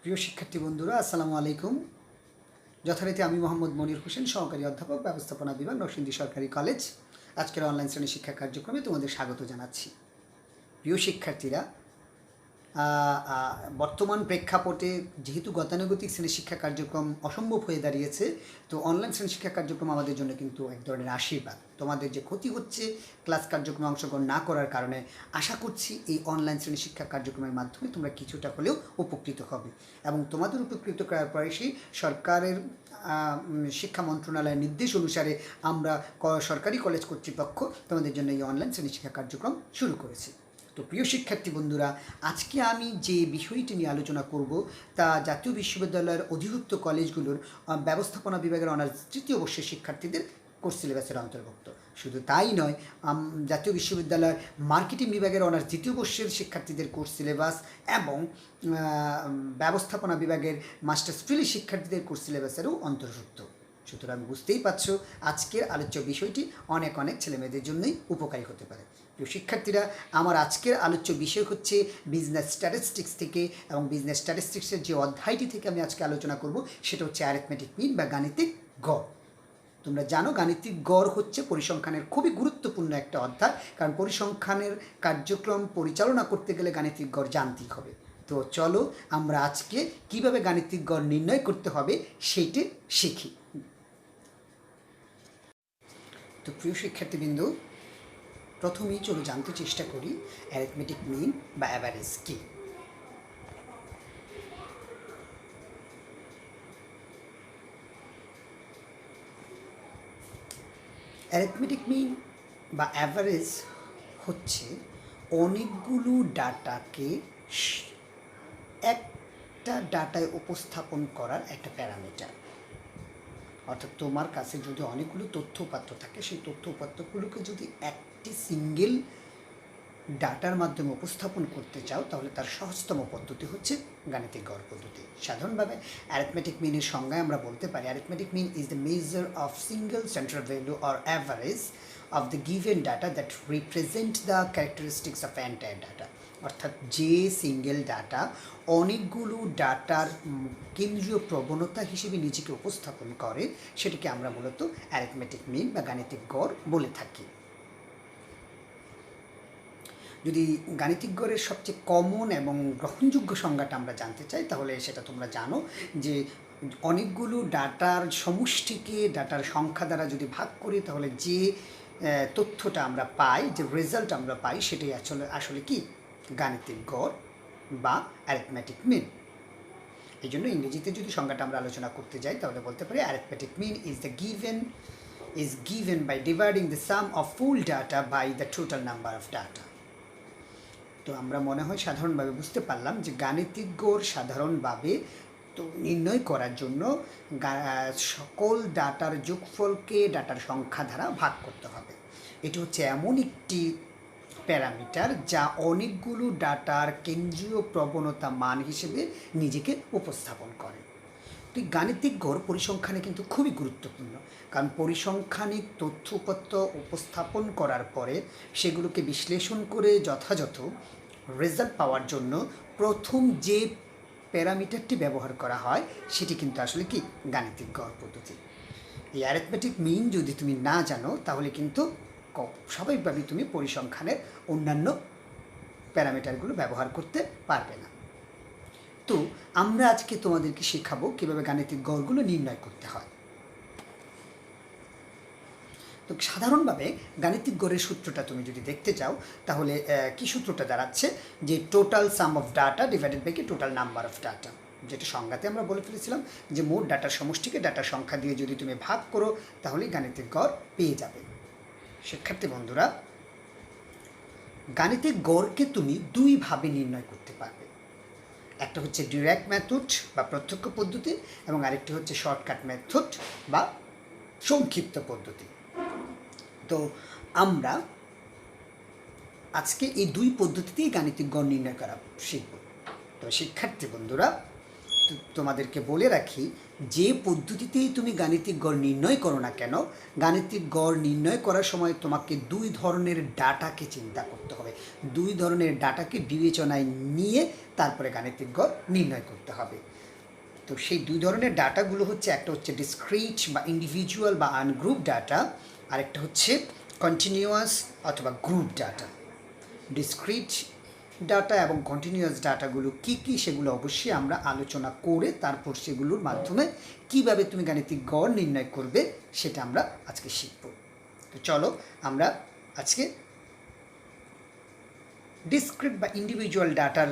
প্রিয় শিক্ষার্থী বন্ধুরা, আসসালামু আলাইকুম। যথারীতি আমি মোহাম্মদ মনির হোসেন, সহকারী অধ্যাপক, ব্যবস্থাপনা বিভাগ, নরসিংদী সরকারি কলেজ। আজকের অনলাইন শ্রেণী শিক্ষা কার্যক্রমে তোমাদের স্বাগত জানাচ্ছি। প্রিয় শিক্ষার্থীরা, বর্তমান প্রেক্ষাপটে যেহেতু গতানুগতিক শ্রেণী শিক্ষা কার্যক্রম অসম্ভব হয়ে দাঁড়িয়েছে, তো অনলাইন শ্রেণী শিক্ষা কার্যক্রম আমাদের জন্য কিন্তু এক ধরনের আশীর্বাদ। তোমাদের যে ক্ষতি হচ্ছে ক্লাস কার্যক্রমে অংশগ্রহণ না করার কারণে, আশা করছি এই অনলাইন শ্রেণী শিক্ষা কার্যক্রমের মাধ্যমে তোমরা কিছুটা হলেও উপকৃত হবে। এবং তোমাদের উপকৃত করার পরে সেই সরকারের শিক্ষা মন্ত্রণালয়ের নির্দেশ অনুসারে আমরা সরকারি কলেজ কর্তৃপক্ষ তোমাদের জন্য এই অনলাইন শ্রেণী শিক্ষা কার্যক্রম শুরু করেছি। তো প্রিয় শিক্ষার্থী বন্ধুরা, আজকে আমি যে বিষয়টি নিয়ে আলোচনা করব তা জাতীয় বিশ্ববিদ্যালয়ের অধিভুক্ত কলেজগুলোর ব্যবস্থাপনা বিভাগের অনার্স তৃতীয় বর্ষের শিক্ষার্থীদের কোর্স সিলেবাসের অন্তর্ভুক্ত। শুধু তাই নয়, জাতীয় বিশ্ববিদ্যালয়ের মার্কেটিং বিভাগের অনার্স দ্বিতীয় বর্ষের শিক্ষার্থীদের কোর্স সিলেবাস এবং ব্যবস্থাপনা বিভাগের মাস্টার্স ফিলি শিক্ষার্থীদের কোর্স সিলেবাসেরও অন্তর্ভুক্ত। সুতরাং বুঝতেই পারছো আজকের আলোচ্য বিষয়টি অনেক অনেক ছেলেমেয়েদের জন্যই উপকারী হতে পারে। প্রিয় শিক্ষার্থীরা, আমার আজকের আলোচ্য বিষয় হচ্ছে বিজনেস স্ট্যাটিস্টিক্স থেকে, এবং বিজনেস স্ট্যাটিস্টিক্সের যে অধ্যায়টি থেকে আমি আজকে আলোচনা করব সেটা হচ্ছে অ্যারিথমেটিক মিন বা গাণিতিক গড়। তোমরা জানো গাণিতিক গড় হচ্ছে পরিসংখ্যানের খুবই গুরুত্বপূর্ণ একটা অধ্যায়, কারণ পরিসংখ্যানের কার্যক্রম পরিচালনা করতে গেলে গাণিতিক গড় জানতেই হবে। তো চলো আমরা আজকে কিভাবে গাণিতিক গড় নির্ণয় করতে হবে সেইটি শিখি। তো প্রিয় শিক্ষার্থীবৃন্দ, প্রথমেই চলো জানতে চেষ্টা করি অ্যারিথমেটিক মিন বা অ্যাভারেজ কী। অ্যারিথমেটিক মিন বা অ্যাভারেজ হচ্ছে অনেকগুলো ডাটাকে একটা ডাটায় উপস্থাপন করার একটা প্যারামিটার। অর্থাৎ তোমার কাছে যদি অনেকগুলো তথ্য উপাত্ত থাকে, সেই তথ্য উপাত্তগুলোকে যদি একটি সিঙ্গেল ডাটার মাধ্যমে উপস্থাপন করতে চাও, তাহলে তার সহজতম পদ্ধতি হচ্ছে গাণিতিক গড় পদ্ধতি। সাধারণভাবে অ্যারিথমেটিক মিনের সংজ্ঞায় আমরা বলতে পারি, arithmetic mean is the measure of single central value or average of the given data that represent the characteristics of entire data. অর্থাৎ যে সিঙ্গেল ডাটা অনেকগুলো ডাটার কেন্দ্রীয় প্রবণতা হিসেবে নিজেকে উপস্থাপন করে, সেটাকে আমরা মূলত অ্যারিথমেটিক মিন বা গাণিতিক গড় বলে থাকি। যদি গাণিতিক গড়ের সবচেয়ে কমন এবং গ্রহণযোগ্য সংজ্ঞাটা আমরা জানতে চাই, তাহলে সেটা তোমরা জানো যে অনেকগুলো ডাটার সমষ্টিকে ডাটার সংখ্যা দ্বারা যদি ভাগ করি, তাহলে যে তথ্যটা আমরা পাই, যে রেজাল্ট আমরা পাই, সেটাই আসলে কি গাণিতিক গড় বা অ্যারিথমেটিক মিন। এই জন্য ইংরেজিতে যদি সংজ্ঞাটা আমরা আলোচনা করতে যাই, তাহলে বলতে পারি arithmetic mean is given by dividing the sum of full data by the total number of data. তো আমরা মনে হয় সাধারণভাবে বুঝতে পারলাম যে গাণিতিক গড় সাধারণভাবে তো নির্ণয় করার জন্য সকল ডাটার যোগফলকে ডাটার সংখ্যা দ্বারা ভাগ করতে হবে। এটি হচ্ছে এমন একটি প্যারামিটার যা অনেকগুলো ডাটার কেন্দ্রীয় প্রবণতা মান হিসেবে নিজেকে উপস্থাপন করে। তো গাণিতিক গড় পরিসংখ্যানে কিন্তু খুবই গুরুত্বপূর্ণ, কারণ পরিসংখ্যানিক তথ্য উপাত্ত উপস্থাপন করার পরে সেগুলোকে বিশ্লেষণ করে যথাযথ রেজাল্ট পাওয়ার জন্য প্রথম যে প্যারামিটারটি ব্যবহার করা হয় সেটি কিন্তু আসলে কি গাণিতিক গড় পদ্ধতি। এই অ্যারিথমেটিক মিন যদি তুমি না জানো, তাহলে কিন্তু স্বাভাবিকভাবেই তুমি পরিসংখ্যানের অন্যান্য প্যারামিটারগুলো ব্যবহার করতে পারবে না। তো আমরা আজকে তোমাদেরকে শেখাবো কীভাবে গাণিতিক গড়গুলো নির্ণয় করতে হয়। তো সাধারণভাবে গাণিতিক গড়ের সূত্রটা তুমি যদি দেখতে চাও, তাহলে কি সূত্রটা দাঁড়াচ্ছে যে total sum of data divided by কি টোটাল নাম্বার অফ ডাটা, যেটা সংজ্ঞাতে আমরা বলে ফেলেছিলাম যে মোট ডাটার সমষ্টিকে ডাটার সংখ্যা দিয়ে যদি তুমি ভাগ করো, তাহলেই গাণিতিক গড় পেয়ে যাবে। শিক্ষার্থী বন্ধুরা, গাণিতিক গড়কে তুমি দুইভাবে নির্ণয় করতে পারবে। একটা হচ্ছে ডিরেক্ট মেথড বা প্রত্যক্ষ পদ্ধতি, এবং আরেকটি হচ্ছে শর্টকাট মেথড বা সংক্ষিপ্ত পদ্ধতি। তো আমরা আজকে এই দুই পদ্ধতিতেই গাণিতিক গড় নির্ণয় করা শিখব। তো শিক্ষার্থী বন্ধুরা, তোমাদেরকে বলে রাখি, যে পদ্ধতিতেই তুমি গাণিতিক গড় নির্ণয় করো না কেন, গাণিতিক গড় নির্ণয় করার সময় তোমাকে দুই ধরনের ডাটাকে চিন্তা করতে হবে, দুই ধরনের ডাটাকে বিবেচনায় নিয়ে তারপরে গাণিতিক গড় নির্ণয় করতে হবে। তো সেই দুই ধরনের ডাটাগুলো হচ্ছে, একটা হচ্ছে ডিসক্রিট বা ইন্ডিভিজুয়াল বা আনগ্রুপ ডাটা, আরেকটা হচ্ছে কন্টিনিউয়াস অথবা গ্রুপ ডাটা। ডিসক্রিট ডাটা এবং কন্টিনিউয়াস ডাটাগুলো কী কী সেগুলো অবশ্যই আমরা আলোচনা করে তারপর সেগুলোর মাধ্যমে কিভাবে তুমি গাণিতিক গড় নির্ণয় করবে সেটা আমরা আজকে শিখব। তো চলো আমরা আজকে ডিসক্রিট বা ইন্ডিভিজুয়াল ডাটার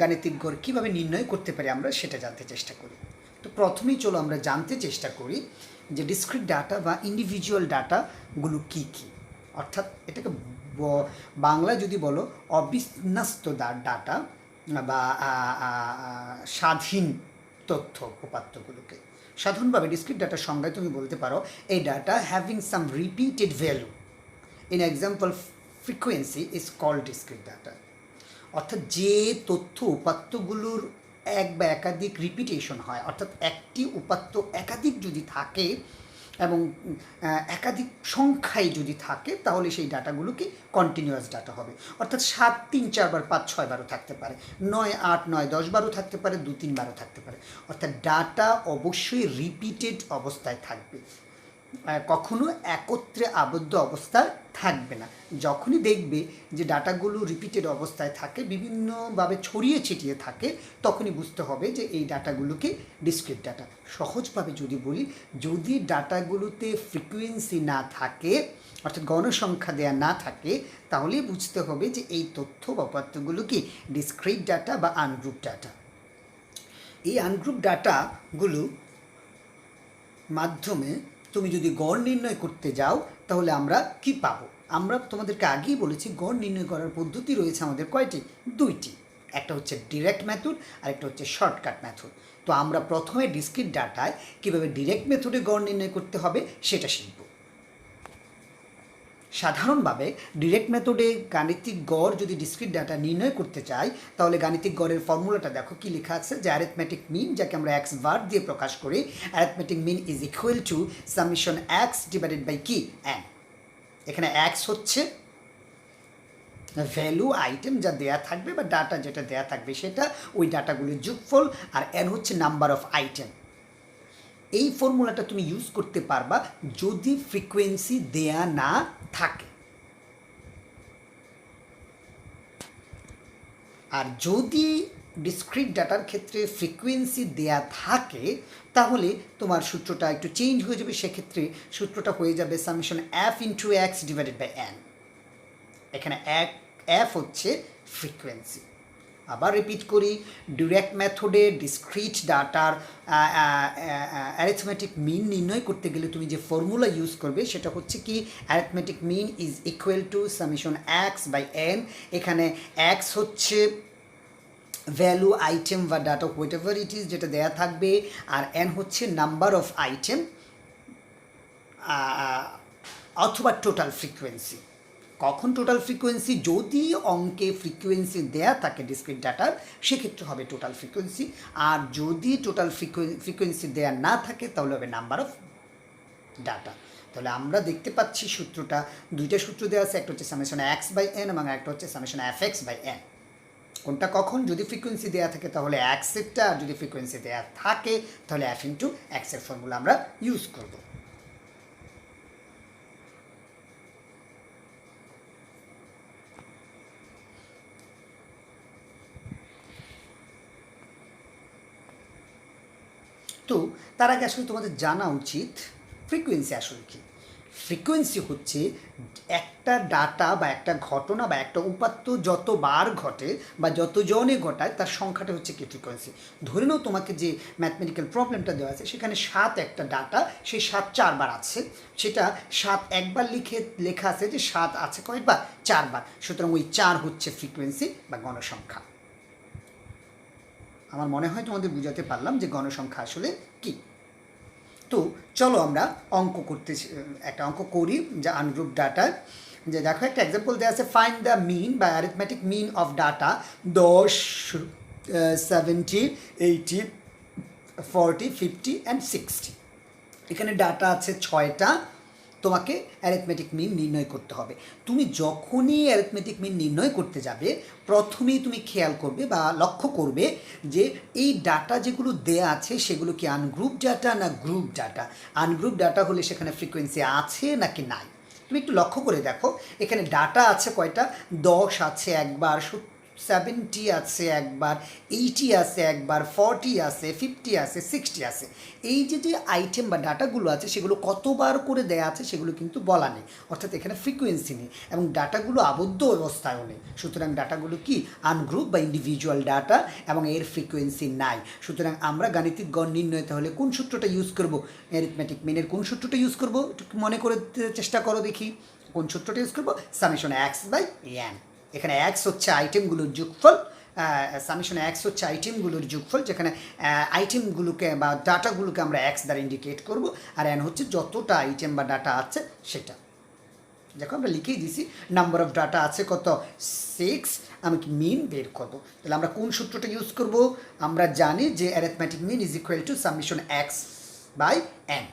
গাণিতিক গড় কীভাবে নির্ণয় করতে পারি আমরা সেটা জানতে চেষ্টা করি। তো প্রথমেই চলো আমরা জানতে চেষ্টা করি যে ডিসক্রিট ডাটা বা ইন্ডিভিজুয়াল ডাটাগুলো কী কী, অর্থাৎ এটাকে বাংলা যদি বলো অবিন্যস্ত ডাটা বা স্বাধীন তথ্য উপাত্তগুলোকে। সাধারণভাবে ডিসক্রিট ডাটার সংজ্ঞায় তুমি বলতে পারো এই data having some repeated value in example frequency is called discrete data. অর্থাৎ যে তথ্য উপাত্তগুলোর এক বা একাধিক রিপিটেশন হয়, অর্থাৎ একটি উপাত্ত একাধিক যদি থাকে এবং একাধিক সংখ্যায় যদি থাকে তাহলে সেই ডাটাগুলোকে কন্টিনিউয়াস ডাটা হবে। অর্থাৎ 7, 3, 4 বার, 5, 6 বারও থাকতে পারে, 9, 8, 9, 10 বারও থাকতে পারে, 2, 3 বারও থাকতে পারে। অর্থাৎ ডাটা অবশ্যই রিপিটেড অবস্থায় থাকবে, কখনো একত্রে আবদ্ধ অবস্থায় থাকবে না। যখনই দেখবে যে ডাটাগুলো রিপিটেড অবস্থায় থাকে, বিভিন্নভাবে ছড়িয়ে ছিটিয়ে থাকে, তখনই বুঝতে হবে যে এই ডাটাগুলোকে ডিসক্রিট ডাটা। সহজভাবে যদি বলি, যদি ডাটাগুলোতে ফ্রিকোয়েন্সি না থাকে, অর্থাৎ গণসংখ্যা দেয়া না থাকে, তাহলেই বুঝতে হবে যে এই তথ্য বা উপাত্তগুলো কি ডিসক্রিট ডাটা বা আনগ্রুপ ডাটা। এই আনগ্রুপ ডাটাগুলো মাধ্যমে তুমি যদি গড় নির্ণয় করতে যাও তাহলে আমরা কি পাবো? আমরা তোমাদেরকে আগেই বলেছি গড় নির্ণয় করার পদ্ধতি রয়েছে আমাদের কয়টি? দুইটি। একটা হচ্ছে ডিরেক্ট মেথড আর একটা হচ্ছে শর্টকাট মেথড। তো আমরা প্রথমে ডিসক্রিট ডাটায় কীভাবে ডিরেক্ট মেথডে গড় নির্ণয় করতে হবে সেটা শিখব। সাধারণভাবে ডিরেক্ট মেথডে গাণিতিক গড় যদি ডিসক্রিট ডাটা নির্ণয় করতে চাই তাহলে গাণিতিক গড়ের ফর্মুলাটা দেখো কি লেখা আছে, যে অ্যারিথমেটিক মিন, যাকে আমরা এক্স বার দিয়ে প্রকাশ করি, arithmetic mean is equal to summation x divided by কি এন। এখানে এক্স হচ্ছে ভ্যালু আইটেম যা দেয়া থাকবে বা ডাটা যেটা দেয়া থাকবে সেটা, ওই ডাটাগুলির যোগফল, আর এন হচ্ছে নাম্বার অফ আইটেম। এই ফর্মুলাটা তুমি ইউজ করতে পারবা যদি ফ্রিকোয়েন্সি দেয়া না থাকে, আর যদি ডিসক্রিট ডাটার ক্ষেত্রে ফ্রিকোয়েন্সি দেয়া থাকে তাহলে তোমার সূত্রটা একটু চেঞ্জ হয়ে যাবে। সেক্ষেত্রে সূত্রটা হয়ে যাবে summation F into x divided by N. এখানে এফ হচ্ছে ফ্রিকোয়েন্সি। আবার রিপিট করি, ডিরেক্ট মেথডে ডিসক্রিট ডাটার অ্যারিথমেটিক মিন নির্ণয় করতে গেলে তুমি যে ফর্মুলা ইউজ করবে সেটা হচ্ছে কি, arithmetic mean is equal to summation x by N. এখানে এক্স হচ্ছে ভ্যালু আইটেম বা data whatever it is যেটা দেয়া থাকবে, আর এন হচ্ছে নাম্বার অফ আইটেম অথবা টোটাল ফ্রিকোয়েন্সি। কখন টোটাল ফ্রিকোয়েন্সি? যদি অঙ্কে ফ্রিকোয়েন্সি দেয়া থাকে ডিসক্রিট ডাটার সেক্ষেত্রে হবে টোটাল ফ্রিকোয়েন্সি, আর যদি টোটাল ফ্রিকোয়েন্সি দেয়া না থাকে তাহলে হবে নাম্বার অফ ডাটা। তাহলে আমরা দেখতে পাচ্ছি সূত্রটা, দুইটা সূত্র দেওয়া আছে, একটা হচ্ছে সামেশন এক্স বাই এন এবং একটা হচ্ছে summation f x by n. কোনটা কখন? যদি ফ্রিকোয়েন্সি দেওয়া থাকে তাহলে এক্সেরটা, আর যদি ফ্রিকোয়েন্সি দেওয়া থাকে তাহলে এফ ইন্টু এক্সের ফর্মুলা আমরা ইউজ করব। তো তার আগে আসলে তোমাদের জানা উচিত ফ্রিকোয়েন্সি আসলে কী। ফ্রিকোয়েন্সি হচ্ছে একটা ডাটা বা একটা ঘটনা বা একটা উপাত্ত যতবার ঘটে বা যতজনে ঘটায় তার সংখ্যাটা হচ্ছে কি ফ্রিকোয়েন্সি। ধরে নাও তোমাকে যে ম্যাথমেটিক্যাল প্রবলেমটা দেওয়া আছে সেখানে 7 একটা ডাটা, সেই 7 4বার আছে, সেটা 7 একবার লেখা আছে যে 7 আছে কয়েকবার? 4বার। সুতরাং ওই 4 হচ্ছে ফ্রিকোয়েন্সি বা গণসংখ্যা। আমার মনে হয় তোমাদের বুঝাতে পারলাম যে গণসংখ্যা আসলে কী। তো চলো আমরা একটা অঙ্ক করি যা আনগ্রুপ ডাটা। যে দেখো একটা এক্সাম্পল দেওয়া আছে, ফাইন্ড দ্য মিন বা arithmetic mean of data 10, 70, 80, 40, 50 and 60। এখানে ডাটা আছে 6টা। তোমাকে অ্যারিথমেটিক মিন নির্ণয় করতে হবে। তুমি যখনই অ্যারিথমেটিক মিন নির্ণয় করতে যাবে, প্রথমেই তুমি খেয়াল করবে বা লক্ষ্য করবে যে এই ডাটা যেগুলো দেয়া আছে সেগুলো কি আনগ্রুপ ডাটা না গ্রুপ ডাটা। আনগ্রুপ ডাটা হলে সেখানে ফ্রিকোয়েন্সি আছে নাকি নাই। তুমি একটু লক্ষ্য করে দেখো, এখানে ডাটা আছে কয়টা, 10 আছে একবার, 70 আছে একবার, 80 আছে একবার, 40 আছে, 50 আছে, 60 আছে। এই যে আইটেম বা ডাটাগুলো আছে সেগুলো কতবার করে দেয়া আছে সেগুলো কিন্তু বলা নেই, অর্থাৎ এখানে ফ্রিকোয়েন্সি নেই এবং ডাটাগুলো আবদ্ধ অবস্থায়ও নেই। সুতরাং ডাটাগুলো কি আনগ্রুপ বা ইন্ডিভিজুয়াল ডাটা এবং এর ফ্রিকোয়েন্সি নাই। সুতরাং আমরা গাণিতিক গড় নির্ণয় তাহলে কোন সূত্রটা ইউজ করব, অ্যারিথমেটিক মিনের কোন সূত্রটা ইউজ করব, একটু মনে করে চেষ্টা করো দেখি কোন সূত্রটা ইউজ করব, সামেশন এক্স বাই এন। এখানে এক্স হচ্ছে আইটেমগুলোর যোগফল, সামেশন এক্স হচ্ছে আইটেমগুলোর যোগফল, যেখানে আইটেমগুলোকে বা ডাটাগুলোকে আমরা এক্স দ্বারা ইন্ডিকেট করব, আর এন হচ্ছে যতটা আইটেম বা ডাটা আছে সেটা। দেখো আমরা লিখেই দিছি, নাম্বার অফ ডাটা আছে কত 6, আমি মিন বের করবো। তাহলে আমরা কোন সূত্রটা ইউজ করব, আমরা জানি যে arithmetic mean is equal to summation x by N.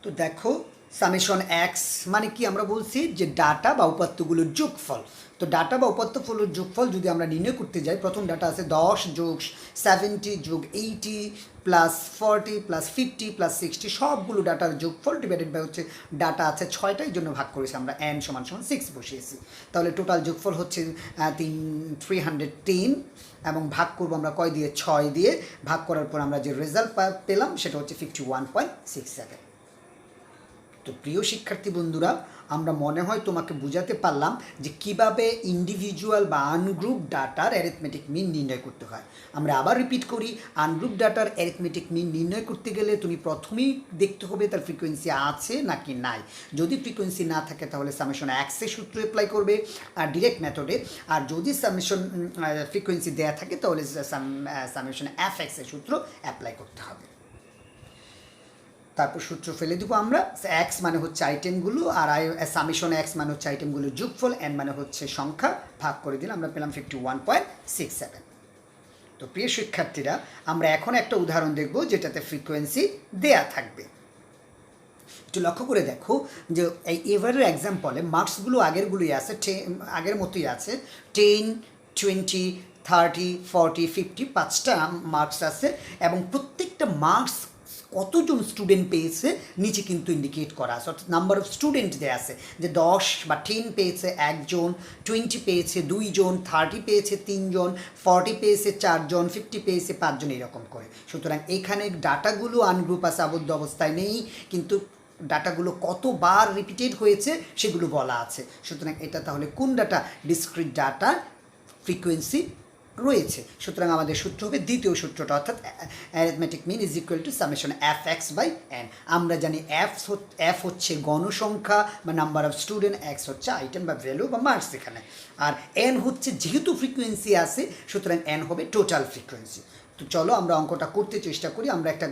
তো দেখো সামেশন এক্স মানে কি, আমরা বলছি যে ডাটা বা উপাত্তগুলোর যোগফল। তো ডাটা বা উপাত্তগুলোর যোগফল যদি আমরা নির্ণয় করতে যাই, প্রথম ডাটা আছে 10 যোগ 70 যোগ 80 প্লাস 40 প্লাস 50 প্লাস 60, সবগুলো ডাটার যোগফল ডিভাইডেড বাই হচ্ছে ডাটা আছে 6টার জন্য ভাগ করেছি আমরা, n সমান 6 বসিয়েছি। তাহলে টোটাল যোগফল হচ্ছে 310 এবং ভাগ করবো আমরা কয় দিয়ে, 6 দিয়ে। ভাগ করার পর আমরা যে রেজাল্ট পেলাম সেটা হচ্ছে 51.67। তো প্রিয় শিক্ষার্থী বন্ধুরা, আমরা মনে হয় তোমাকে বোঝাতে পারলাম যে কিভাবে ইন্ডিভিজুয়াল বা আনগ্রুপ ডাটার অ্যারিথমেটিক মিন নির্ণয় করতে হয়। আমরা আবার রিপিট করি, আনগ্রুপ ডাটার অ্যারিথমেটিক মিন নির্ণয় করতে গেলে তুমি প্রথমেই দেখতে হবে তার ফ্রিকোয়েন্সি আছে নাকি নাই। যদি ফ্রিকোয়েন্সি না থাকে তাহলে সামেশন এক্সের সূত্র অ্যাপ্লাই করবে আর ডিরেক্ট মেথডে, আর যদি সামেশন ফ্রিকোয়েন্সি দেওয়া থাকে তাহলে সামেশন এফ এক্সের সূত্র অ্যাপ্লাই করতে হবে। তারপর সূত্র ফেলে দেবো আমরা, এক্স মানে হচ্ছে আইটেমগুলো, আর সামেশন এক্স মানে হচ্ছে আইটেমগুলোর যোগফল, এন মানে হচ্ছে সংখ্যা, ভাগ করে দিলে আমরা পেলাম 51.67। তো প্রিয় শিক্ষার্থীরা, আমরা এখন একটা উদাহরণ দেখব যেটাতে ফ্রিকোয়েন্সি দেয়া থাকবে। একটু লক্ষ্য করে দেখো যে এই এবারের এক্সাম্পলে মার্কসগুলো আগেরগুলোই আছে, আগের মতোই আছে, 10, 20, 30, 40, 50, 5টা মার্কস আছে এবং প্রত্যেকটা মার্কস কতজন স্টুডেন্ট পেয়েছে নিচে কিন্তু ইন্ডিকেট করা আছে, অর্থাৎ নাম্বার অফ স্টুডেন্ট দেওয়া আছে যে 10 বা 10 পেয়েছে একজন, 20 পেয়েছে 2জন, 30 পেয়েছে 3জন, 40 পেয়েছে 4জন, 50 পেয়েছে 5জন, এরকম করে। সুতরাং এখানে ডাটাগুলো আনগ্রুপ আছে, আবদ্ধ অবস্থায় নেই, কিন্তু ডাটাগুলো কতবার রিপিটেড হয়েছে সেগুলো বলা আছে। সুতরাং এটা তাহলে কোন ডাটা, ডিসক্রিট ডাটা ফ্রিকোয়েন্সি রয়েছে। সুতরাং আমাদের সূত্র হবে দ্বিতীয় সূত্রটা, অর্থাৎ arithmetic mean is equal to summation f x by n. আমরা জানি এফ হচ্ছে গণসংখ্যা বা নাম্বার অফ স্টুডেন্ট, এক্স হচ্ছে আইটেম বা ভ্যালু বা মার্কস এখানে, আর এন হচ্ছে যেহেতু ফ্রিকোয়েন্সি আছে সুতরাং এন হবে টোটাল ফ্রিকোয়েন্সি। তো চলো আমরা অঙ্কটা করতে চেষ্টা করি। আমরা একটা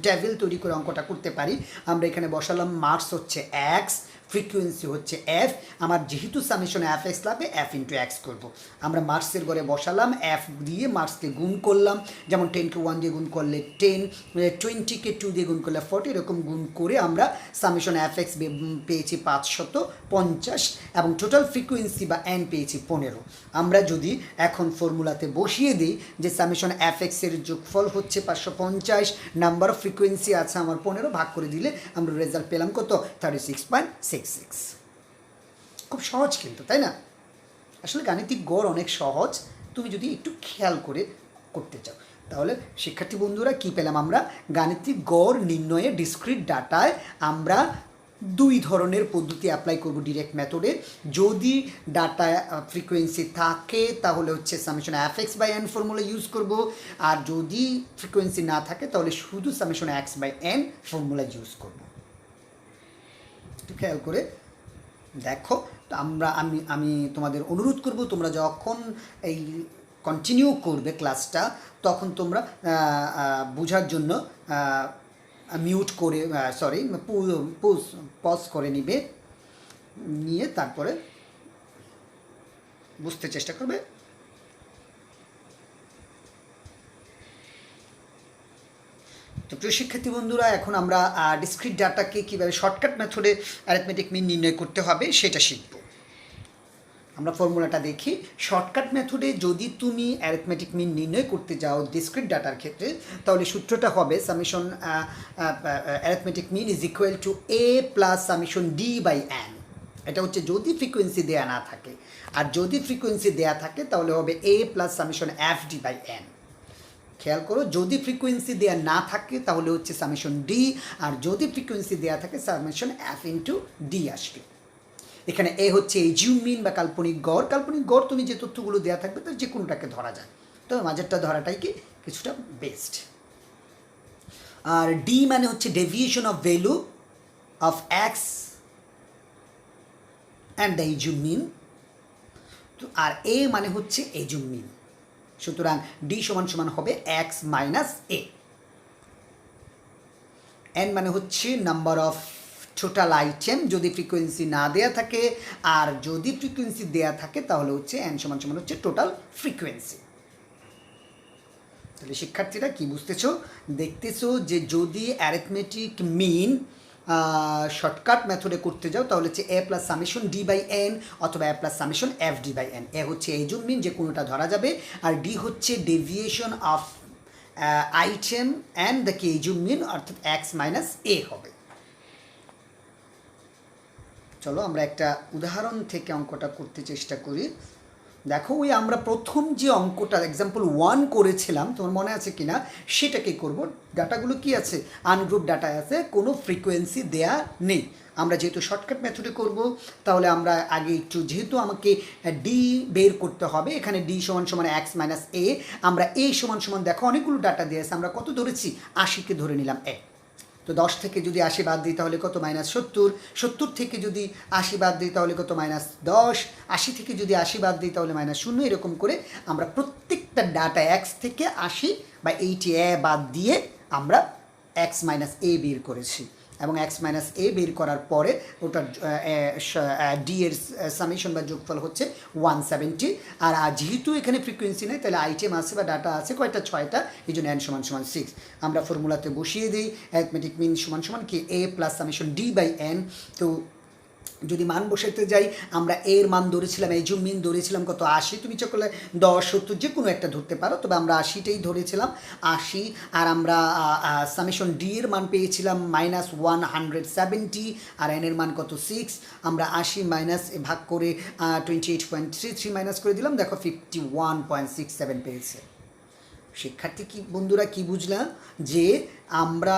টেবিল তৈরি করে অঙ্কটা করতে পারি। আমরা এখানে বসালাম মার্কস হচ্ছে এক্স, ফ্রিকোয়েন্সি হচ্ছে এফ। আমার যেহেতু সামেশন এফ এক্স লাগবে, এফ ইন্টু এক্স করবো। আমরা মার্কসের ঘরে বসালাম, এফ দিয়ে মার্কসকে গুণ করলাম, যেমন 10কে 1 দিয়ে গুণ করলে 10, 20কে 2 দিয়ে গুণ করলে 40, এরকম গুণ করে আমরা সামেশন এফ এক্স পেয়েছি 550 এবং টোটাল ফ্রিকোয়েন্সি বা এন পেয়েছি 15। আমরা যদি এখন ফর্মুলাতে বসিয়ে দিই যে সামেশন এফ এক্সের যোগফল হচ্ছে 550, নাম্বার অফ ফ্রিকোয়েন্সি আছে আমার 15, ভাগ করে দিলে আমরা রেজাল্ট পেলাম কত, 36.66। খুব সহজ কিন্তু, তাই না? আসলে গাণিতিক গড় অনেক সহজ, তুমি যদি একটু খেয়াল করে করতে চাও। তাহলে শিক্ষার্থী বন্ধুরা কী পেলাম আমরা, গাণিতিক গড় নির্ণয়ে ডিসক্রিট ডাটায় আমরা 2 ধরনের পদ্ধতি অ্যাপ্লাই করব ডিরেক্ট মেথডে। যদি ডাটা ফ্রিকোয়েন্সি থাকে তাহলে হচ্ছে summation f x by n formula use করব, আর যদি ফ্রিকোয়েন্সি না থাকে তাহলে শুধু summation x by n formula use করব। একটু খেয়াল করে দেখো। তো আমি তোমাদের অনুরোধ করব, তোমরা যখন এই কন্টিনিউ করবে ক্লাসটা তখন তোমরা বোঝার জন্য মিউট করে পজ করে নিয়ে তারপরে বুঝতে চেষ্টা করবে। প্রিয় শিক্ষার্থী বন্ধুরা, এখন আমরা ডিসক্রিট ডাটাকে কীভাবে শর্টকাট মেথডে অ্যারিথমেটিক মিন নির্ণয় করতে হবে সেটা শিখব। আমরা ফর্মুলাটা দেখি। শর্টকাট মেথডে যদি তুমি অ্যারিথমেটিক মিন নির্ণয় করতে যাও ডিসক্রিট ডাটার ক্ষেত্রে, তাহলে সূত্রটা হবে summation arithmetic mean is equal to a plus summation D by n. এটা হচ্ছে যদি ফ্রিকোয়েন্সি দেয়া না থাকে, আর যদি ফ্রিকোয়েন্সি দেয়া থাকে তাহলে হবে A plus summation F D by N. খেয়াল করো, যদি ফ্রিকোয়েন্সি দেয়া না থাকে তাহলে হচ্ছে সামেশন ডি, আর যদি ফ্রিকোয়েন্সি দেয়া থাকে সামেশন এফ ইন্টু ডি আসবে। এখানে এ হচ্ছে এজিউম মিন বা কাল্পনিক গড়। কাল্পনিক গড় তুমি যে তথ্যগুলো দেওয়া থাকবে তার যে কোনোটাকে ধরা যায়, তবে মাঝেরটা ধরাটাই কি কিছুটা বেস্ট। আর ডি মানে হচ্ছে deviation of value of X and the assume mean. তো আর এ মানে হচ্ছে এজিউম মিন, সুতরাং ডি সমান সমান হবে এক্স মাইনাস এ। এন মানে হচ্ছে নাম্বার অফ টোটাল আইটেম যদি ফ্রিকোয়েন্সি না দেয়া থাকে, আর যদি ফ্রিকোয়েন্সি দেয়া থাকে তাহলে হচ্ছে এন সমান সমান হচ্ছে টোটাল ফ্রিকোয়েন্সি। তাহলে শিক্ষার্থীরা কি বুঝতেছো, দেখতেছো যে যদি অ্যারিথমেটিক মিন শর্টকাট মেথডে করতে যাও তাহলে হচ্ছে A plus summation D by N অথবা A plus summation F D by N. A হচ্ছে এজিউম মিন, যে কোনোটা ধরা যাবে, আর ডি হচ্ছে deviation of item and the assume mean, অর্থাৎ এক্স মাইনাস এ হবে। চলো আমরা একটা উদাহরণ থেকে অঙ্কটা করতে চেষ্টা করি। দেখো, ওই আমরা প্রথম যে অঙ্কটা এক্সাম্পল 1 করেছিলাম, তোমার মনে আছে কিনা সেটাকে করব। ডাটাগুলো কি আছে, আনগ্রুপ ডাটা আছে, কোনো ফ্রিকোয়েন্সি দেয়া নেই। আমরা যেহেতু শর্টকাট মেথডে করব, তাহলে আমরা আগে একটু, যেহেতু আমাকে ডি বের করতে হবে, এখানে ডি সমান সমান এক্স মাইনাস এ, আমরা এ সমান সমান, দেখো অনেকগুলো ডাটা দিয়েছে, আমরা কত ধরেছি, 80কে ধরে নিলাম এ। তো 10 থেকে যদি 80 বাদ দিই তাহলে কত, -70। 70 থেকে যদি 80 বাদ দিই তাহলে কত, -10। 80 থেকে যদি 80 বাদ দিই তাহলে -0। এরকম করে আমরা প্রত্যেকটা ডাটা এক্স থেকে 80 বা 80 এ বাদ দিয়ে আমরা এক্স মাইনাস এ বের করেছি, এবং এক্স মাইনাস এ বের করার পরে ওটার ডি এর সামেশন বা যোগফল হচ্ছে 170। আর যেহেতু এখানে ফ্রিকোয়েন্সি নেই, তাহলে আইটেম আছে বা ডাটা আছে কয়টা, 6টা, এই জন্য এন সমান সমান 6। আমরা ফর্মুলাতে বসিয়ে দিই অ্যারিথমেটিক মিন সমান সমান কি A plus summation D by N. তো যদি মান বসাতে যাই, আমরা এর মান ধরেছিলাম, এজিউম মিন ধরেছিলাম কত, 80। তুমি চকলে 10, 70 যে কোনো একটা ধরতে পারো, তবে আমরা 80টাই ধরেছিলাম, 80। আর আমরা সামেশন ডি এর মান পেয়েছিলাম -170, আর এন এর মান কত, 6। আমরা 80 মাইনাস ভাগ করে 28.33 মাইনাস করে দিলাম, দেখো 51.67 পেয়েছে। শিক্ষার্থী কি বন্ধুরা কি বুঝলাম, যে আমরা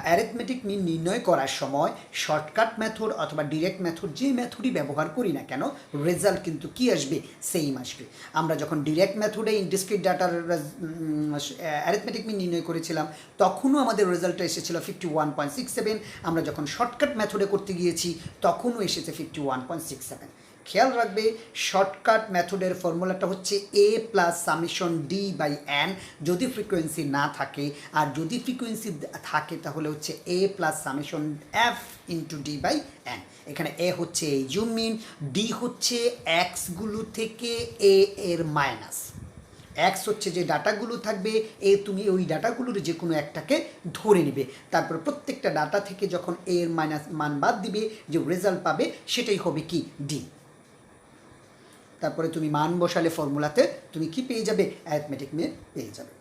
অ্যারিথমেটিক মিন নির্ণয় করার সময় শর্টকাট মেথড অথবা ডিরেক্ট মেথড যে মেথডই ব্যবহার করি না কেন, রেজাল্ট কিন্তু কি আসবে, সেম আসবে। আমরা যখন ডিরেক্ট মেথডে ডিসক্রিট ডাটার অ্যারিথমেটিক মিন নির্ণয় করেছিলাম, তখনও আমাদের রেজাল্টটা এসেছিল 51.67। আমরা যখন শর্টকাট মেথডে করতে গিয়েছি তখনও এসেছে 51.67। খেয়াল রাখবে, শর্টকাট মেথডের ফর্মুলাটা হচ্ছে A plus summation D by N যদি ফ্রিকোয়েন্সি না থাকে, আর যদি ফ্রিকোয়েন্সি থাকে তাহলে হচ্ছে A plus summation F into D by N. এখানে এ হচ্ছে এজিউম মিন, ডি হচ্ছে এক্সগুলো থেকে এ এর মাইনাস। এক্স হচ্ছে যে ডাটাগুলো থাকবে, এ তুমি ওই ডাটাগুলোর যে কোনো একটাকে ধরে নেবে, তারপর প্রত্যেকটা ডাটা থেকে যখন এর মাইনাস মান বাদ দিবে, যে রেজাল্ট পাবে সেটাই হবে কি, ডি। তারপরে তুমি মান বসালে ফর্মুলাতে তুমি কি পেয়ে যাবে, অ্যারিথমেটিক মিন পেয়ে যাবে।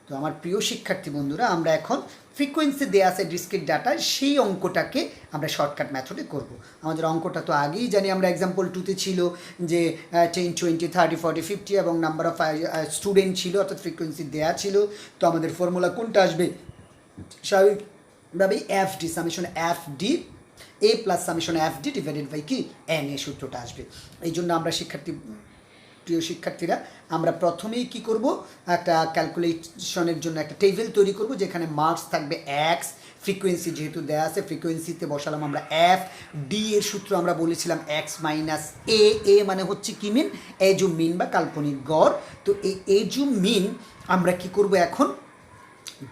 তো আমার প্রিয় শিক্ষার্থী বন্ধুরা, আমরা এখন ফ্রিকোয়েন্সি দেয়া আছে ডিসক্রিট ডাটা, সেই অঙ্কটাকে আমরা শর্টকাট মেথডে করব। আমাদের অঙ্কটা তো আগেই জানি, আমরা এক্সাম্পল 2তে ছিল যে 10, 20, 30, 40, 50 এবং নাম্বার অফ স্টুডেন্ট ছিল, অর্থাৎ ফ্রিকোয়েন্সি দেয়া ছিল। তো আমাদের ফর্মুলা কোনটা আসবে, স্বাভাবিকভাবেই f d, summation F d a plus summation F d divided by কি এন, এ সূত্রটা আসবে। এই জন্য আমরা প্রিয় শিক্ষার্থীরা, আমরা প্রথমেই কি করব, একটা ক্যালকুলেশনের জন্য একটা টেবিল তৈরি করব, যেখানে মার্কস থাকবে এক্স, ফ্রিকোয়েন্সি যেহেতু দেওয়া আছে ফ্রিকোয়েন্সিতে বসালাম আমরা এফ, ডি এর সূত্র আমরা বলেছিলাম এক্স মাইনাস এ। এ মানে হচ্ছে কি মিন, এজিউম মিন বা কাল্পনিক গড়। তো এই এজিউম মিন আমরা কি করব, এখন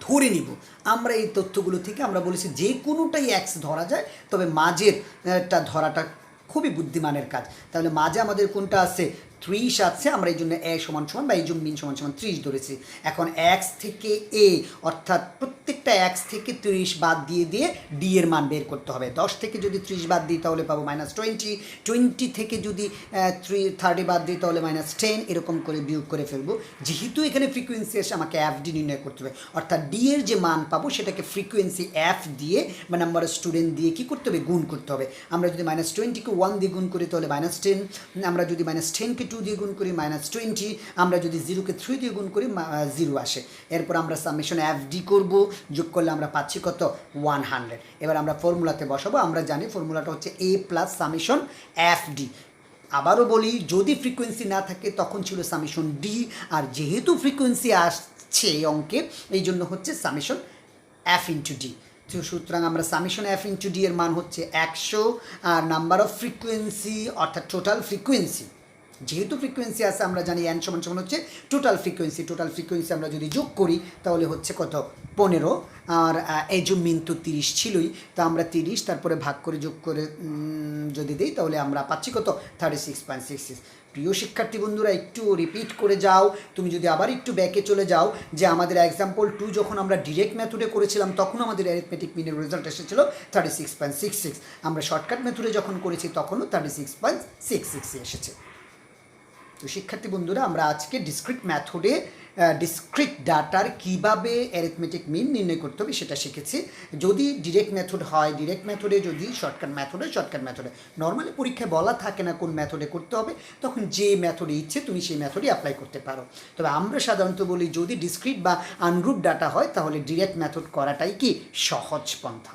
ধরে নিব। আমরা এই তথ্যগুলো থেকে আমরা বলেছি যে কোনোটাই এক্স ধরা যায়, তবে মাঝেরটা ধরাটা খুবই বুদ্ধিমানের কাজ। তাহলে মাঝে আমাদের কোনটা আছে, 30 আছে, আমরা এই জন্য এ সমান সমান বা এই জন্য মিন সমান সমান 30 ধরেছি। এখন এক্স থেকে এ অর্থাৎ প্রত্যেকটা এক্স থেকে 30 বাদ দিয়ে দিয়ে ডি এর মান বের করতে হবে। 10 থেকে যদি 30 বাদ দিই তাহলে পাবো -20, 20 থেকে যদি 30 বাদ দিই তাহলে -10, এরকম করে বিয়োগ করে ফেলবো। যেহেতু এখানে ফ্রিকোয়েন্সি এসে আমাকে এফ ডি নির্ণয় করতে হবে, অর্থাৎ ডি এর যে মান পাবো সেটাকে ফ্রিকোয়েন্সি এফ দিয়ে বা নাম্বার অফ স্টুডেন্ট দিয়ে কী করতে হবে, গুণ করতে হবে। আমরা যদি -20-কে 1 দিয়ে গুণ করি তাহলে -10, আমরা যদি -10-কে 2 দিয়ে গুণ করি -20, আমরা যদি 0-কে 3 দিয়ে গুণ করি 0 আসে। এরপর আমরা সামেশন এফ ডি করবো, যোগ করলে আমরা পাচ্ছি কত, 100। এবার আমরা ফর্মুলাতে বসাবো। আমরা জানি ফর্মুলাটা হচ্ছে A plus summation F D. আবারও বলি, যদি ফ্রিকোয়েন্সি না থাকে তখন ছিল সামেশন ডি, আর যেহেতু ফ্রিকোয়েন্সি আসছে এই অঙ্কে, এই জন্য হচ্ছে সামেশন এফ ইন্টু ডি। তো সুতরাং আমরা সামেশন এফ ইন্টু ডি এর মান হচ্ছে 100, আর নাম্বার অফ ফ্রিকোয়েন্সি অর্থাৎ টোটাল ফ্রিকোয়েন্সি, যেহেতু ফ্রিকোয়েন্সি আছে আমরা জানি এন সমান সমান হচ্ছে টোটাল ফ্রিকোয়েন্সি। টোটাল ফ্রিকোয়েন্সি আমরা যদি যোগ করি তাহলে হচ্ছে কত, 15, আর এই যে মিন তো 30 ছিলই, তা আমরা 30 তারপরে ভাগ করে যোগ করে যদি দিই তাহলে আমরা পাচ্ছি কত, 36.66। প্রিয় শিক্ষার্থী বন্ধুরা, একটু রিপিট করে যাও। তুমি যদি আবার একটু ব্যাকে চলে যাও, যে আমাদের এক্সাম্পল 2 যখন আমরা ডিরেক্ট মেথডে করেছিলাম তখন আমাদের অ্যারিথমেটিক মিনের রেজাল্ট এসেছিল 36.66। আমরা শর্টকাট মেথডে যখন করেছি তখনও 36.66 এসেছে। তো শিক্ষার্থী বন্ধুরা, আমরা আজকে ডিসক্রিট মেথডে ডিসক্রিট ডাটার কীভাবে অ্যারিথমেটিক মিন নির্ণয় করতে হবে সেটা শিখেছি। যদি ডিরেক্ট মেথড হয় ডিরেক্ট মেথডে, যদি শর্টকাট মেথডে শর্টকাট মেথডে। নর্মালি পরীক্ষায় বলা থাকে না কোন মেথডে করতে হবে, তখন যে মেথডে ইচ্ছে তুমি সেই মেথডে অ্যাপ্লাই করতে পারো। তবে আমরা সাধারণত বলি যদি ডিসক্রিট বা আনগ্রুপ ডাটা হয় তাহলে ডিরেক্ট মেথড করাটাই কি সহজ পন্থা,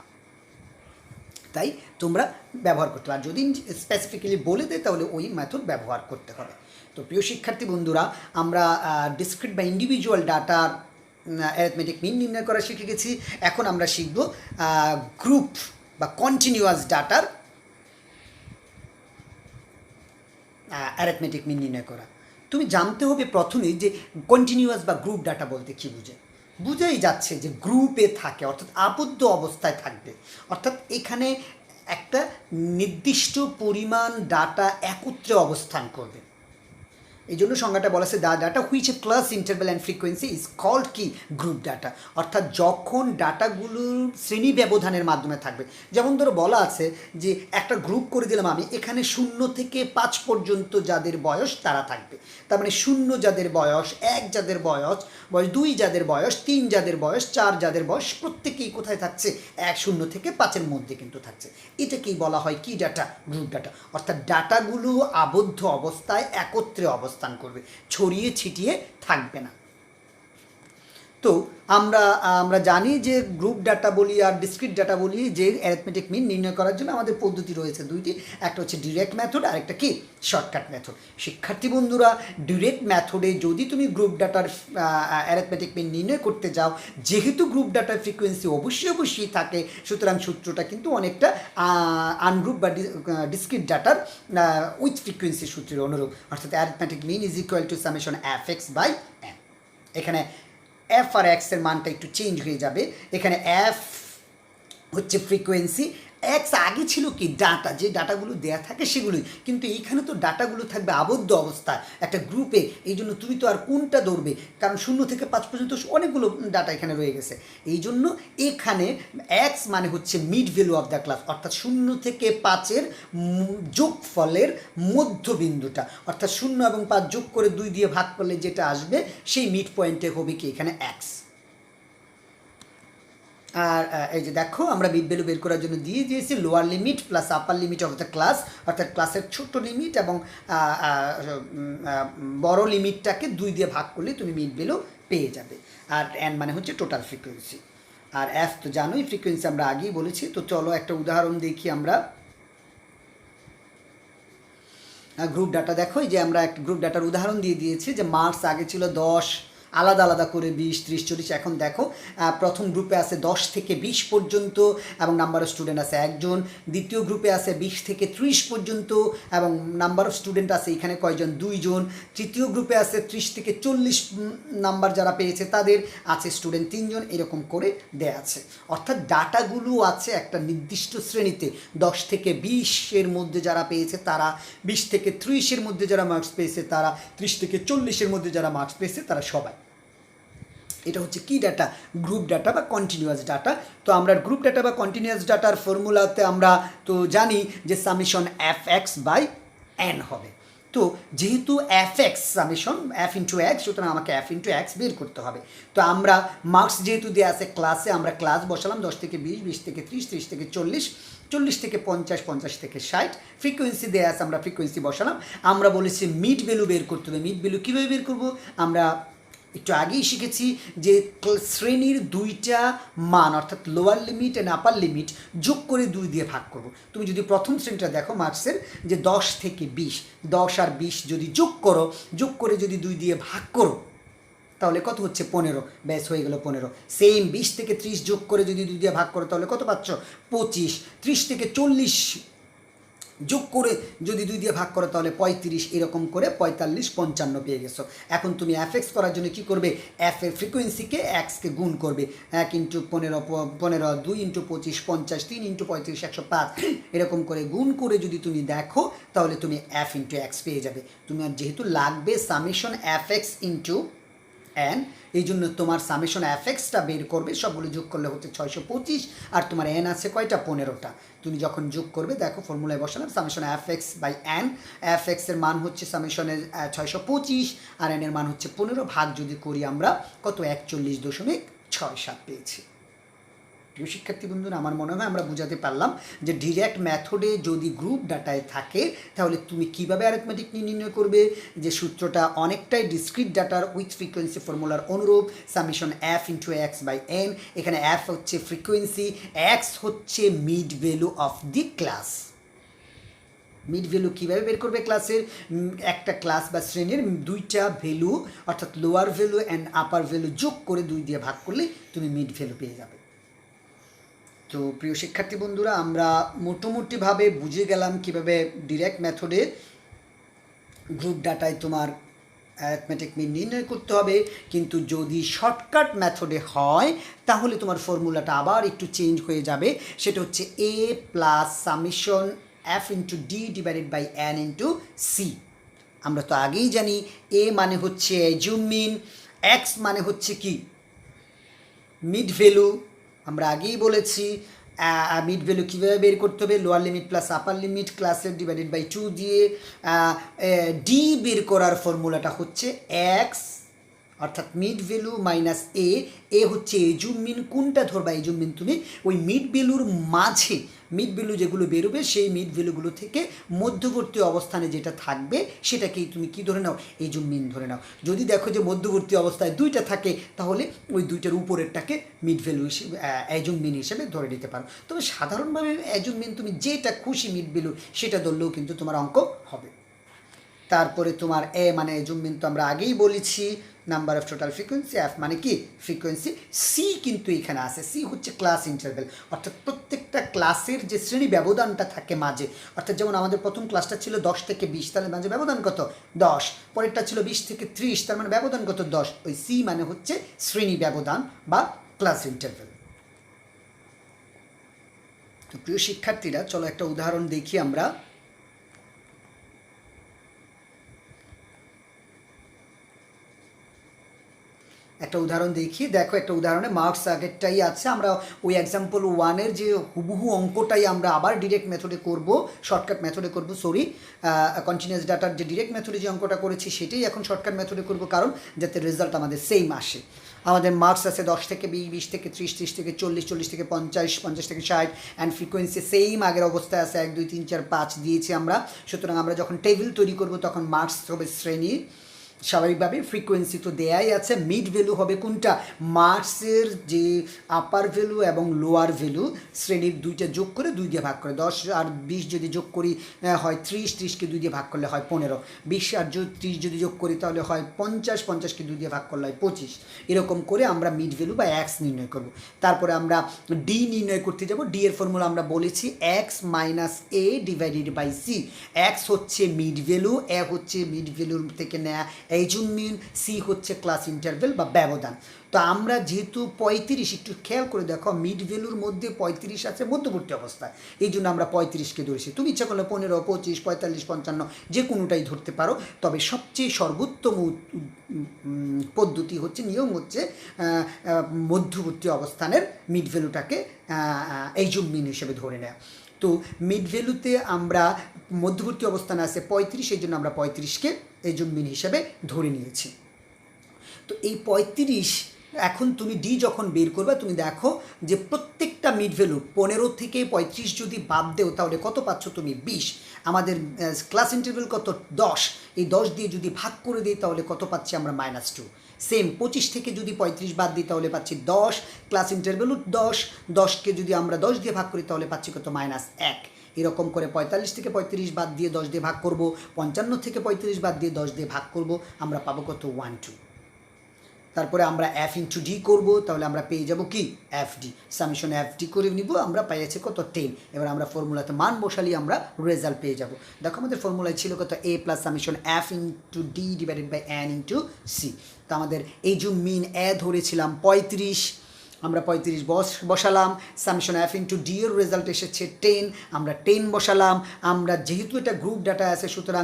তাই তোমরা ব্যবহার করতে পারো। যদি স্পেসিফিক্যালি বলে দেয় তাহলে ওই মেথড ব্যবহার করতে হবে। তো প্রিয় শিক্ষার্থী বন্ধুরা, আমরা ডিসক্রিট বা ইন্ডিভিজুয়াল ডাটার অ্যারিথমেটিক মিন নির্ণয় করা শিখে গেছি। এখন আমরা শিখব গ্রুপ বা কন্টিনিউয়াস ডাটার অ্যারিথমেটিক মিন নির্ণয় করা। তুমি জানতে হবে প্রথমেই যে কন্টিনিউয়াস বা গ্রুপ ডাটা বলতে কী বুঝে। বুঝেই যাচ্ছে যে গ্রুপে থাকে, অর্থাৎ আবদ্ধ অবস্থায় থাকবে, অর্থাৎ এখানে একটা নির্দিষ্ট পরিমাণ ডাটা একত্রে অবস্থান করবে। এই জন্য সংজ্ঞাটা বলা আছে, the data which a class interval and frequency is called কি, গ্রুপ ডাটা। অর্থাৎ যখন ডাটাগুলোর শ্রেণী ব্যবধানের মাধ্যমে থাকবে, যেমন ধরো বলা আছে যে একটা গ্রুপ করে দিলাম আমি, এখানে 0 থেকে 5 পর্যন্ত যাদের বয়স তারা থাকবে। তার মানে 0 যাদের বয়স, 1 যাদের বয়স, 2 যাদের বয়স, 3 যাদের বয়স, 4 যাদের বয়স, প্রত্যেকেই কোথায় থাকছে, 0 থেকে 5-এর মধ্যে কিন্তু থাকছে। এটাকেই বলা হয় কি ডাটা, গ্রুপ ডাটা। অর্থাৎ ডাটাগুলো আবদ্ধ অবস্থায় একত্রে অবস্থান করবে, ছড়িয়ে ছিটিয়ে থাকবে না। তো আমরা জানি যে গ্রুপ ডাটা বলি আর ডিসক্রিট ডাটা বলি, যে অ্যারিথমেটিক মিন নির্ণয় করার জন্য আমাদের পদ্ধতি রয়েছে দুইটি, একটা হচ্ছে ডিরেক্ট মেথড আর একটা কি শর্টকাট মেথড। শিক্ষার্থী বন্ধুরা, ডিরেক্ট মেথডে যদি তুমি গ্রুপ ডাটার অ্যারিথমেটিক মিন নির্ণয় করতে যাও, যেহেতু গ্রুপ ডাটার ফ্রিকোয়েন্সি অবশ্যই থাকে, সুতরাং সূত্রটা কিন্তু অনেকটা আনগ্রুপ বা ডিসক্রিট ডাটার উইথ ফ্রিকোয়েন্সি সূত্রের অনুরূপ। অর্থাৎ arithmetic mean is equal to summation f x by N. এখানে এফ আর এক্সের মানটা একটু চেঞ্জ হয়ে যাবে। এখানে এফ হচ্ছে ফ্রিকোয়েন্সি, এক্স আগে ছিল কি ডাটা, যে ডাটাগুলো দেয়া থাকে সেগুলোই, কিন্তু এইখানে তো ডাটাগুলো থাকবে আবদ্ধ অবস্থায় একটা গ্রুপে। এই জন্য তুমি তো আর কোনটা ধরবে, কারণ 0 থেকে 5 পর্যন্ত অনেকগুলো ডাটা এখানে রয়ে গেছে। এই জন্য এখানে এক্স মানে হচ্ছে mid value of the class, অর্থাৎ 0 থেকে 5-এর যোগফলের মধ্যবিন্দুটা, অর্থাৎ 0 এবং 5 যোগ করে 2 দিয়ে ভাগ করলে যেটা আসবে সেই মিড পয়েন্টে হবে কি এখানে এক্স। আর এই যে দেখো, আমরা মিড ভ্যালু বের করার জন্য দিয়েছি lower limit plus upper limit of the class, অর্থাৎ ক্লাসের ছোট লিমিট এবং বড় লিমিটটাকে 2 দিয়ে ভাগ করলে তুমি মিড ভ্যালু পেয়ে যাবে। আর এন মানে হচ্ছে টোটাল ফ্রিকোয়েন্সি, আর এফ তো জানোই ফ্রিকোয়েন্সি, আমরা আগেই বলেছি। তো চলো একটা উদাহরণ দেখি। আমরা গ্রুপ ডাটা দেখো, যে আমরা একটা গ্রুপ ডাটার উদাহরণ দিয়েছি যে মার্কস আগে ছিল 10, আলাদা আলাদা করে 20, 30, 40। এখন দেখো প্রথম গ্রুপে আছে 10 থেকে 20 পর্যন্ত এবং নাম্বার অফ স্টুডেন্ট আছে একজন, দ্বিতীয় গ্রুপে আছে 20 থেকে 30 পর্যন্ত এবং নাম্বার অফ স্টুডেন্ট আছে এখানে কয়জন, 2 জন, তৃতীয় গ্রুপে আছে 30 থেকে 40 নাম্বার যারা পেয়েছে তাদের আছে স্টুডেন্ট 3 জন, এরকম করে দেয়া আছে। অর্থাৎ ডাটাগুলো আছে একটা নির্দিষ্ট শ্রেণীতে, 10 থেকে 20 এর মধ্যে যারা পেয়েছে তারা, 20 থেকে 30 এর মধ্যে যারা মার্কস পেয়েছে তারা, 30 থেকে 40 এর মধ্যে যারা মার্কস পেয়েছে তারা সবাই। এটা হচ্ছে কি ডাটা, গ্রুপ ডাটা বা কন্টিনিউয়াস ডাটা। তো আমরা গ্রুপ ডাটা বা কন্টিনিউয়াস ডাটার ফর্মুলাতে আমরা তো জানি যে summation f x by n হবে। তো যেহেতু f x summation F into x, সুতরাং আমাকে এফ ইন্টু এক্স বের করতে হবে। তো আমরা মার্কস যেহেতু দেওয়া আছে ক্লাসে, আমরা ক্লাস বসালাম 10 থেকে 20, 20 থেকে 30, 30 থেকে 40, 40 থেকে 50, 50 থেকে 60। ফ্রিকোয়েন্সি দেওয়া আছে, আমরা ফ্রিকোয়েন্সি বসালাম। আমরা বলেছি মিড ভ্যালু বের করতে হবে। মিড ভ্যালু কীভাবে বের করবো, আমরা একটু আগেই শিখেছি যে শ্রেণীর দুইটা মান অর্থাৎ lower limit and upper limit যোগ করে 2 দিয়ে ভাগ করব। তুমি যদি প্রথম শ্রেণীটা দেখো মার্কসের, যে 10 থেকে 20, 10 আর 20 যদি যোগ করো, যোগ করে যদি 2 দিয়ে ভাগ করো তাহলে কত হচ্ছে, 15। ব্যাস হয়ে গেল 15। সেম 20 থেকে 30 যোগ করে যদি 2 দিয়ে ভাগ করো তাহলে কত পাচ্ছ, 25। 30 থেকে 40 যোগ করে যদি 2 দিয়ে ভাগ করো তাহলে 35, এরকম করে 45, 55 পেয়ে গেছো। এখন তুমি এফ এক্স করার জন্য কি করবে, এফ এর ফ্রিকোয়েন্সিকে এক্সকে গুণ করবে, 1 ইন্টু 15, 2 ইন্টু 25, 50, 3 ইন্টু 35, 105, এরকম করে গুণ করে যদি তুমি দেখো তাহলে তুমি এফ ইন্টু এক্স পেয়ে যাবে। তোমার যেহেতু লাগবে summation f x into N, এই জন্য তোমার সামেশন এফ এক্সটা বের করবে, সবগুলো যোগ করলে হচ্ছে 625, আর তোমার এন আছে কয়টা, 15টা। তুমি যখন যোগ করবে দেখো ফর্মুলায় বসালাম summation f x by n, f এক্সের মান হচ্ছে সামেশনের 625 আর এন এর মান হচ্ছে 15, ভাগ যদি করি আমরা কত, 41.67 পেয়েছি। প্রিয় শিক্ষার্থী বন্ধুরা, আমার মনে হয় আমরা বোঝাতে পারলাম যে ডিরেক্ট মেথডে যদি গ্রুপ ডাটায় থাকে তাহলে তুমি কিভাবে অ্যারিথমেটিক নির্ণয় করবে, যে সূত্রটা অনেকটাই ডিসক্রিট ডাটার উইথ ফ্রিকোয়েন্সি ফর্মুলার অনুরূপ, summation F into x by N. এখানে এফ হচ্ছে ফ্রিকোয়েন্সি, এক্স হচ্ছে mid value of the class. Mid value কীভাবে বের করবে ক্লাসের, একটা ক্লাস বা শ্রেণীর দুইটা ভ্যালু অর্থাৎ lower value and upper value যোগ করে 2 দিয়ে ভাগ করলে তুমি মিড ভ্যালু পেয়ে যাবে। তো প্রিয় শিক্ষার্থী বন্ধুরা, আমরা মোটামুটিভাবে বুঝে গেলাম কিভাবে ডিরেক্ট মেথডে গ্রুপ ডাটায় তোমার অ্যারিথমেটিক মিন নির্ণয় করতে হবে। কিন্তু যদি শর্টকাট মেথডে হয় তাহলে তোমার ফর্মুলাটা আবার একটু চেঞ্জ হয়ে যাবে, সেটা হচ্ছে A plus summation F into D divided by N into C. আমরা তো আগেই জানি এ মানে হচ্ছে অ্যাজিউম মিন, এক্স মানে হচ্ছে কি, মিড ভ্যালু। আমরা আগেই বলেছি মিড ভ্যালু কীভাবে বের করতে হবে, লোয়ার লিমিট প্লাস আপার লিমিট ক্লাসের ডিভাইডেড বাই 2 দিয়ে। ডি বের করার ফর্মুলাটা হচ্ছে এক্স অর্থাৎ মিড ভ্যালু মাইনাস এ হচ্ছে এজুম মিন। কোনটা ধরবা এজুম মিন তুমি, ওই মিড ভ্যালুর মাঝে মিড ভ্যালু যেগুলো বেরোবে সেই মিড ভ্যালুগুলো থেকে মধ্যবর্তী অবস্থানে যেটা থাকবে সেটাকেই তুমি কি ধরে নাও, এজুম মিন ধরে নাও। যদি দেখো যে মধ্যবর্তী অবস্থায় 2টা থাকে তাহলে ওই 2টার উপরেরটাকে মিড ভ্যালু হিসেবে এজুম মিন হিসেবে ধরে নিতে পারো। তবে সাধারণভাবে এজুম মিন তুমি যেটা খুশি মিড ভ্যালু সেটা ধরলেও কিন্তু তোমার অঙ্ক হবে। তারপরে তোমার এ মানে এজুম মিন তো আমরা আগেই বলেছি, number of total frequency, F মানে কি ফ্রিকোয়েন্সি, সি কিন্তু এখানে আছে, সি হচ্ছে ক্লাস ইন্টারভেল অর্থাৎ প্রত্যেকটা ক্লাসের যে শ্রেণী ব্যবধানটা থাকে মাঝে, অর্থাৎ যেমন আমাদের প্রথম ক্লাসটা ছিল 10 থেকে 20, তাহলে মাঝে ব্যবধান কত 10, পরেরটা ছিল 20 থেকে 30, তার মানে ব্যবধান কত 10। ওই সি মানে হচ্ছে শ্রেণী ব্যবধান বা ক্লাস ইন্টারভেল। তো প্রিয় শিক্ষার্থীরা, চলো একটা উদাহরণ দেখি আমরা। একটা উদাহরণ দেখি, দেখো একটা উদাহরণে মার্কস আগেরটাই আছে, আমরা ওই এক্সাম্পল 1-এর যে হুবহু অঙ্কটাই আমরা আবার ডিরেক্ট মেথডে করব, শর্টকাট মেথডে করব, কন্টিনিউয়াস ডাটার যে ডিরেক্ট মেথডে যে অঙ্কটা করেছি সেটাই এখন শর্টকাট মেথডে করব, কারণ যাতে রেজাল্ট আমাদের সেম আসে। আমাদের মার্কস আছে 10 থেকে 20, 20 থেকে 30, 30 থেকে 40, 40 থেকে 50, 50 থেকে 60, অ্যান্ড ফ্রিকোয়েন্সি সেম আগের অবস্থায় আছে 1 2 3 4 5 দিয়েছি আমরা। সুতরাং আমরা যখন টেবিল তৈরি করব তখন মার্কস হবে শ্রেণী, স্বাভাবিকভাবে ফ্রিকোয়েন্সি তো দেয়াই আছে, মিড ভ্যালু হবে কোনটা, মার্কসের যে আপার ভ্যালু এবং লোয়ার ভ্যালু শ্রেণীর দুইটা যোগ করে 2 দিয়ে ভাগ করে, 10 আর 20 যদি যোগ করি হয় 30, 30কে 2 দিয়ে ভাগ করলে হয় 15, 20 আর 30 যদি যোগ করি তাহলে হয় 50, 50কে 2 দিয়ে ভাগ করলে হয় 25। এরকম করে আমরা মিড ভ্যালু বা এক্স নির্ণয় করব। তারপরে আমরা ডি নির্ণয় করতে যাব। ডি এর ফর্মুলা আমরা বলেছি x minus a divided by c. X হচ্ছে মিড ভ্যালু, এ হচ্ছে মিড ভ্যালুর থেকে নেয়া এইজুম মিন, সি হচ্ছে ক্লাস ইন্টারভেল বা ব্যবধান। তো আমরা যেহেতু 35, একটু খেয়াল করে দেখো মিড ভ্যালুর মধ্যে 35 আছে মধ্যবর্তী অবস্থায়, এই জন্য আমরা 35কে ধরেছি। তুমি ইচ্ছা করলে 15, 25, 45, 55 যে কোনোটাই ধরতে পারো, তবে সবচেয়ে সর্বোত্তম পদ্ধতি হচ্ছে, নিয়ম হচ্ছে মধ্যবর্তী অবস্থানের মিড ভ্যালুটাকে এইজুম মিন হিসেবে ধরে নেওয়া। তো মিড ভ্যালুতে আমরা মধ্যবর্তী অবস্থানে আছে 35, এই জন্য আমরা 35কে এইজুম মিন হিসেবে ধরে নিয়েছি। তো এই 35 এখন তুমি ডি যখন বের করবে তুমি দেখো যে প্রত্যেকটা মিড ভ্যালু 15 থেকে 35 যদি বাদ দেও তাহলে কত পাচ্ছ তুমি, 20। আমাদের ক্লাস ইন্টারভেল কত, 10। এই 10 দিয়ে যদি ভাগ করে দিই তাহলে কত পাচ্ছি আমরা, -2। সেম 25 থেকে যদি 35 বাদ দিই তাহলে পাচ্ছি 10, ক্লাস ইন্টারভ্যালও 10, 10কে যদি আমরা 10 দিয়ে ভাগ করি তাহলে পাচ্ছি কত, -1। এরকম করে 45 থেকে 35 বাদ দিয়ে 10 দিয়ে ভাগ করব, 55 থেকে 35 বাদ দিয়ে 10 দিয়ে ভাগ করব, আমরা পাবো কত, 1, 2। তারপরে আমরা এফ ইন্টু ডি করবো, তাহলে আমরা পেয়ে যাব কি, F d. Summation F D করে নিব, আমরা পেয়েছি কত, 10। এবার আমরা ফর্মুলাতে মান বসালি আমরা রেজাল্ট পেয়ে যাব। দেখো আমাদের ফর্মুলায় ছিল কত, A plus summation F into D divided by N into C. তো আমাদের এই যে মিন এ ধরেছিলাম 35, আমরা 35 বসালাম, সামেশন এফ ইন্টু ডি এর রেজাল্ট এসেছে 10, আমরা 10 বসালাম। আমরা যেহেতু এটা গ্রুপ ডাটা আছে সুতরাং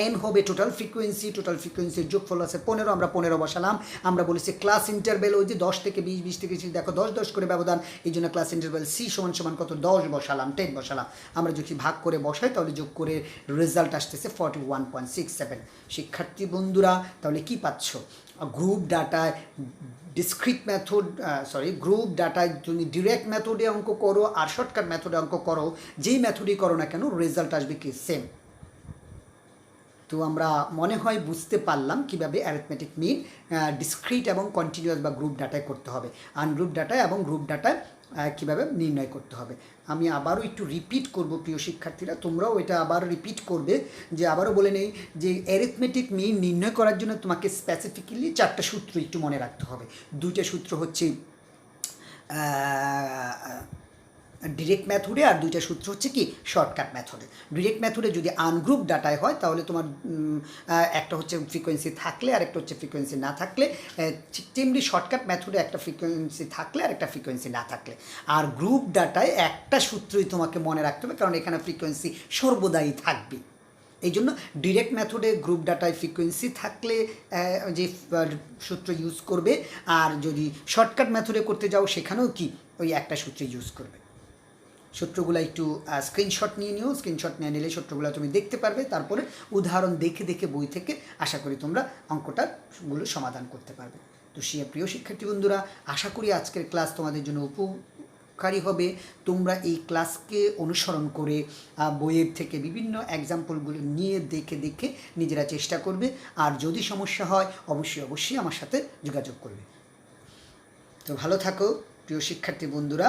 এন হবে টোটাল ফ্রিকোয়েন্সির যোগফল আছে 15, আমরা 15 বসালাম। আমরা বলেছি ক্লাস ইন্টারভেল ওই যে 10 থেকে 20, 20 থেকে 30, দেখো 10 10 করে ব্যবধান, এই জন্য ক্লাস ইন্টারভেল সি সমান কত, 10 বসালাম, 10 বসালাম। আমরা যদি ভাগ করে বসাই তাহলে যোগ করে রেজাল্ট আসতেছে 41.67। শিক্ষার্থী বন্ধুরা তাহলে কি পাচ্ছ, গ্রুপ ডাটায় ডিসক্রিট মেথড গ্রুপ ডাটায় তুমি ডিরেক্ট মেথডে অঙ্ক করো আর শর্টকাট মেথডে অঙ্ক করো, যেই মেথডই করো না কেন রেজাল্ট আসবে কি, সেম। তো আমরা মনে হয় বুঝতে পারলাম কীভাবে অ্যারিথমেটিক মিন ডিসক্রিট এবং কন্টিনিউয়াস বা গ্রুপ ডাটায় করতে হবে, আনগ্রুপ ডাটায় এবং গ্রুপ ডাটায় কীভাবে নির্ণয় করতে হবে। আমি আবারও একটু রিপিট করব প্রিয় শিক্ষার্থীরা, তোমরাও এটা আবার রিপিট করবে, যে আবারও বলে নেই যে অ্যারিথমেটিক মিন নির্ণয় করার জন্য তোমাকে স্পেসিফিক্যালি 4টা সূত্র একটু মনে রাখতে হবে। 2টা সূত্র হচ্ছে ডিরেক্ট মেথডে, আর 2টা সূত্র হচ্ছে কি, শর্টকাট মেথডে। ডিরেক্ট মেথডে যদি আনগ্রুপ ডাটায় হয় তাহলে তোমার একটা হচ্ছে ফ্রিকোয়েন্সি থাকলে আর একটা হচ্ছে ফ্রিকোয়েন্সি না থাকলে, তেমনি শর্টকাট মেথডে একটা ফ্রিকোয়েন্সি থাকলে আর একটা ফ্রিকোয়েন্সি না থাকলে। আর গ্রুপ ডাটায় একটা সূত্রই তোমাকে মনে রাখতে হবে, কারণ এখানে ফ্রিকোয়েন্সি সর্বদাই থাকবে। এই জন্য ডিরেক্ট মেথডে গ্রুপ ডাটায় ফ্রিকোয়েন্সি থাকলে যে সূত্র ইউজ করবে, আর যদি শর্টকাট মেথডে করতে যাও সেখানেও কি ওই একটা সূত্র ইউজ করবে। সূত্রগুলো একটু স্ক্রিনশট নিয়ে নিও, স্ক্রিনশট নিয়ে নিলে সূত্রগুলো তুমি দেখতে পারবে, তারপরে উদাহরণ দেখে দেখে বই থেকে আশা করি তোমরা অঙ্কটাগুলো সমাধান করতে পারবে। তো প্রিয় শিক্ষার্থী বন্ধুরা, আশা করি আজকের ক্লাস তোমাদের জন্য উপকারী হবে। তোমরা এই ক্লাসকে অনুসরণ করে বইয়ের থেকে বিভিন্ন এক্সাম্পলগুলো নিয়ে দেখে দেখে নিজেরা চেষ্টা করবে, আর যদি সমস্যা হয় অবশ্যই আমার সাথে যোগাযোগ করবে। তো ভালো থাকো প্রিয় শিক্ষার্থী বন্ধুরা,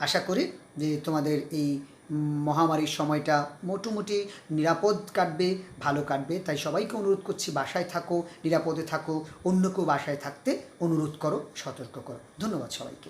আশা করি যে তোমাদের এই মহামারীর সময়টা মোটামুটি নিরাপদ কাটবে, ভালো কাটবে। তাই সবাইকে অনুরোধ করছি বাসায় থাকো, নিরাপদে থাকো, অন্যকেও বাসায় থাকতে অনুরোধ করো, সতর্ক করো। ধন্যবাদ সবাইকে।